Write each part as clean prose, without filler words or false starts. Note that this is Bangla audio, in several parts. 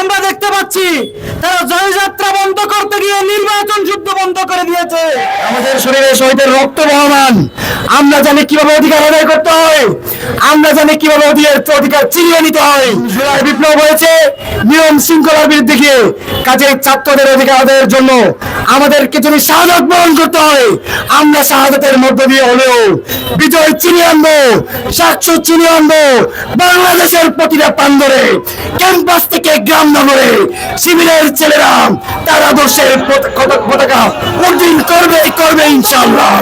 আমরা দেখতে পাচ্ছি তারা জয়যাত্রা বন্ধ করতে গিয়ে নির্বাচন যুদ্ধ বন্ধ করে দিয়েছে। আমাদের শরীরে শহীদের রক্ত বহমান, আমরা জানি কিভাবে অধিকার আদায় করতে হয়, আমরা জানি কিভাবে অধিকার ছিনিয়ে নিতে হয়। জুলাই বিপ্লব হয়েছে নিয়ম শৃঙ্খলার বিরুদ্ধে গিয়ে, কাজে ছাত্রদের অধিকার আদায়ের জন্য আমাদেরকে যদি শাহাদত বরণ করতে হয়, আমরা শাহাদতের মধ্য দিয়ে হলেও বিজয় চিনিয়ে আনবো, সাক্ষ্য চিনিয়ে আনবো। বাংলাদেশের প্রতিটা প্রান্তরে, ক্যাম্পাস থেকে গ্রাম নগরে শিবিরের ছেলেরা তার আদর্শের পতাকা উড্ডীন করবে ইনশাআল্লাহ।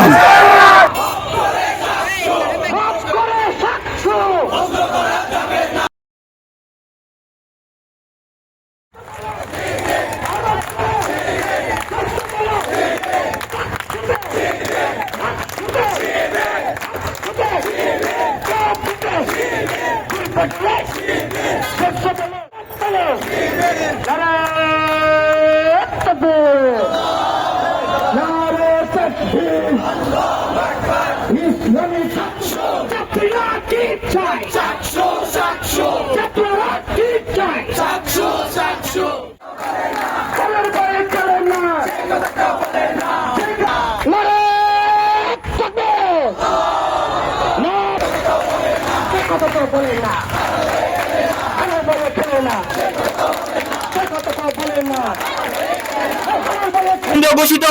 ঘোষিত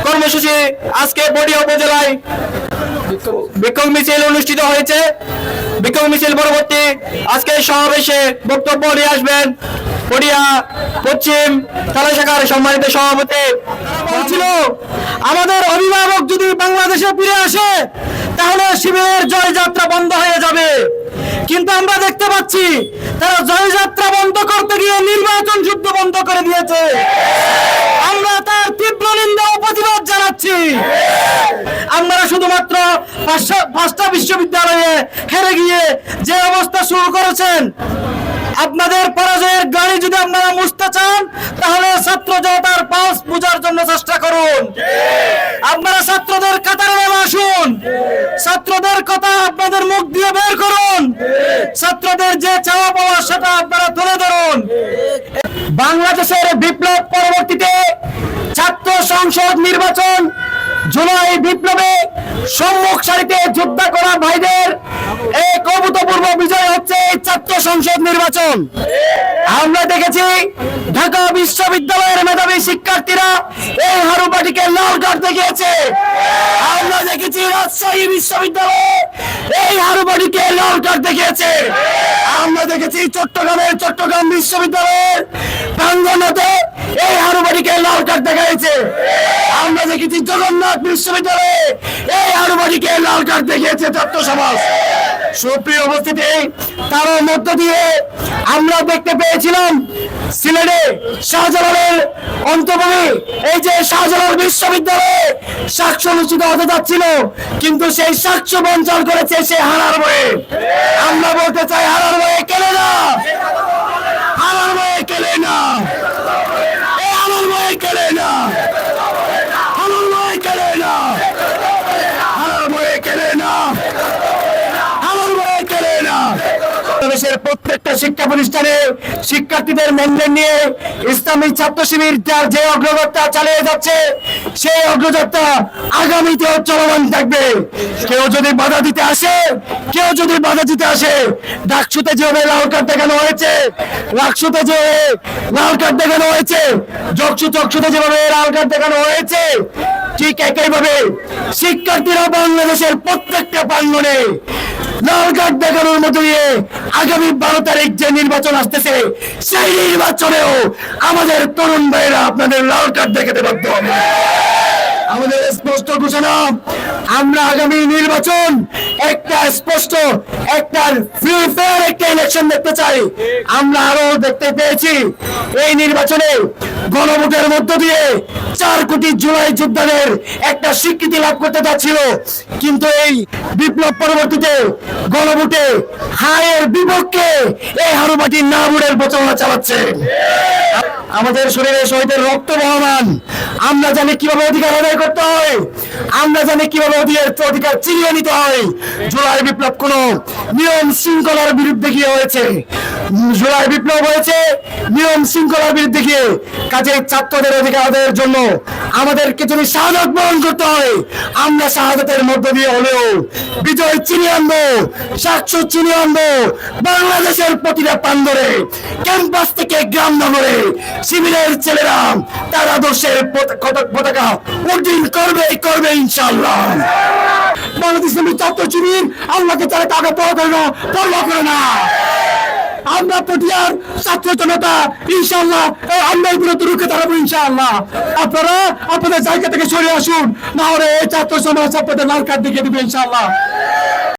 কর্মসূচি আজকে বড়িয়া উপজেলায় বিক্ষোভ মিছিল অনুষ্ঠিত হয়েছে। বিক্ষোভ মিছিল পরবর্তী আজকে সমাবেশে বক্তব্য নিয়ে আসবেন বড়িয়া পশ্চিম থানা শাখার সম্মানিত সভাপতি। বলছিল আমাদের অভিভাবক যদি বাংলাদেশে ফিরে আসে তাহলে শিবিরের জয়যাত্রা বন্ধ হয়ে যাবে, কিন্তু আমরা দেখতে পাচ্ছি তারা জয়যাত্রা বন্ধ করতে গিয়ে নির্বাচন যুদ্ধ বন্ধ করে দিয়েছে। আমরা তার তীব্র নিন্দা ও প্রতিবাদ জানাচ্ছি। আমরা শুধুমাত্র পাঁচটা বিশ্ববিদ্যালয়ে হেরে গিয়ে যে অবস্থা শুরু করেছেন, আপনাদের পরাজয়ের গাড়ি যদি আপনারা মুছতে চান তাহলে ছাত্র জনতার পাস বোঝার জন্য চেষ্টা করুন। আপনারা ছাত্রদের কাতারে নেমে আসুন, ছাত্রদের কথা আপনাদের মুখ দিয়ে বের করুন, ছাত্রদের যে চাওয়া পাওয়া সেটা আপনারা তুলে ধরুন। বাংলাদেশের বিপ্লব পরবর্তীতে ছাত্র সংসদ নির্বাচন, জুলাই বিপ্লবে সম্মুখ সারিতে যুদ্ধ করা ভাইদের এক অভূতপূর্ব বিজয় হচ্ছে ছাত্র সংসদ নির্বাচন। আমরা দেখেছি ঢাকা বিশ্ববিদ্যালয়ের মেধাবী শিক্ষার্থীরা এই হারু পার্টিকে লাল কার্ড দেখিয়েছে। আমরা দেখেছি রাজশাহী বিশ্ববিদ্যালয়ে এই হারু পার্টিকে লাল কার্ড দেখিয়েছে। আমরা দেখেছি চট্টগ্রাম বিশ্ববিদ্যালয়ের প্রাঙ্গণে এই হারু পার্টিকে লাল কার্ড দেখা হয়েছে। আমরা দেখেছি জগন্নাথ বিশ্ববিদ্যালয়ে এই হারু পার্টিকে লাল কার্ড দেখিয়েছে ছাত্র সমাজ। সুপ্রিয় উপস্থিতি, তার মধ্য দিয়ে আমরা দেখতে পেয়েছিলাম সিলেটে শাহজালালের অন্তর্ভুক্ত এই যে শাহজালাল বিশ্ববিদ্যালয়ে সাক্ষ্য অনুষ্ঠিত হতে যাচ্ছিল, কিন্তু সেই সাক্ষ্য বঞ্চন করেছে সে হারার বয়ে। আমরা বলতে চাই হারার বয়ে কেলে না, হারার বয়ে কেলে না, হারার বয়ে কেলে না, হারার বয়ে কেলে না, হারার বয়ে কেলে না, হারার বয়ে কেলে না। বাংলাদেশের প্রত্যেকটা শিক্ষা প্রতিষ্ঠানে শিক্ষার্থীদের মেনটেন নিয়ে ইসলামী ছাত্র শিবির তার যে অগ্রযাত্রা চালিয়ে যাচ্ছে, সেই অগ্রযাত্রা আগামীতেও চলমান থাকবে। কেউ যদি বাধা দিতে আসে, ডাকসুতে যেভাবে লাল কার্ড দেখানো হয়েছে, রাকসুতে যে লাল কার্ড দেখানো হয়েছে, চকসুতে যেভাবে লাল কার্ড দেখানো হয়েছে, ঠিক একইভাবে শিক্ষার্থীরা বাংলাদেশের প্রত্যেকটা প্রাঙ্গণে লাল কার্ড দেখানোর মতো দিয়ে আগামী 12 তারিখ যে নির্বাচন আসতেছে, সেই নির্বাচনেও আমাদের তরুণ ভাইয়েরা আপনাদের লাল কার্ড দেখাতে বাধ্য হবে। আমাদের স্পষ্ট ঘোষণা, আমরা আগামী নির্বাচন একটা ফ্রি ফেয়ার একটা ইলেকশন দেখতে চাই। আমরা আরো দেখতে পেয়েছি এই নির্বাচনে গণভোটের মধ্য দিয়ে 4 কোটি জুলাই যোদ্ধাদের একটা স্বীকৃতি লাভ করতে যাচ্ছিল, কিন্তু এই বিপ্লব পরবর্তীতে গণভোটে হায়ের বিপক্ষে এই হারুবাটি না ভোটের প্রচারণা চালাচ্ছে। আমাদের শরীরে শহীদের রক্ত বহমান, আমরা জানি কিভাবে অধিকার আদায় করতে হয়, আমরা জানি কিভাবে অধিকার ছিনিয়ে নিতে হয়। জুলাই বিপ্লব কোন নিয়ম শৃঙ্খলার বিরুদ্ধে গিয়ে হয়েছে, জুলাই বিপ্লব হয়েছে নিয়ম শৃঙ্খলার বিরুদ্ধে গিয়ে। কাজেই ছাত্রদের অধিকার আদায়ের জন্য আমাদেরকে যদি শাহাদাত বরণ করতে হয়, আমরা শাহাদাতের মধ্য দিয়ে হলেও বিজয় চিনিয়ে আনবো, সাতশো চিনিয়ে আনবো। বাংলাদেশের প্রতিটা প্রান্তরে, ক্যাম্পাস থেকে গ্রাম নগরে শিবিরের ছেলেরা তার আদর্শের পতাকা উড্ডীন করবে ইনশাআল্লাহ। বাংলাদেশ ছাত্র শিবির আল্লাহকে তারা কাকে পরোয়া করে না। আমরা পটিয়ার ছাত্র জনতা ইনশাআল্লাহ আমরা বিরুদ্ধে রুখে দাঁড়াবো ইনশাআল্লাহ। আপনারা আপনাদের জায়গা থেকে সরে আসুন, না হলে এই ছাত্র সমাজ আপনাদের লাল কার্ড দেখিয়ে দেবে ইনশাআল্লাহ।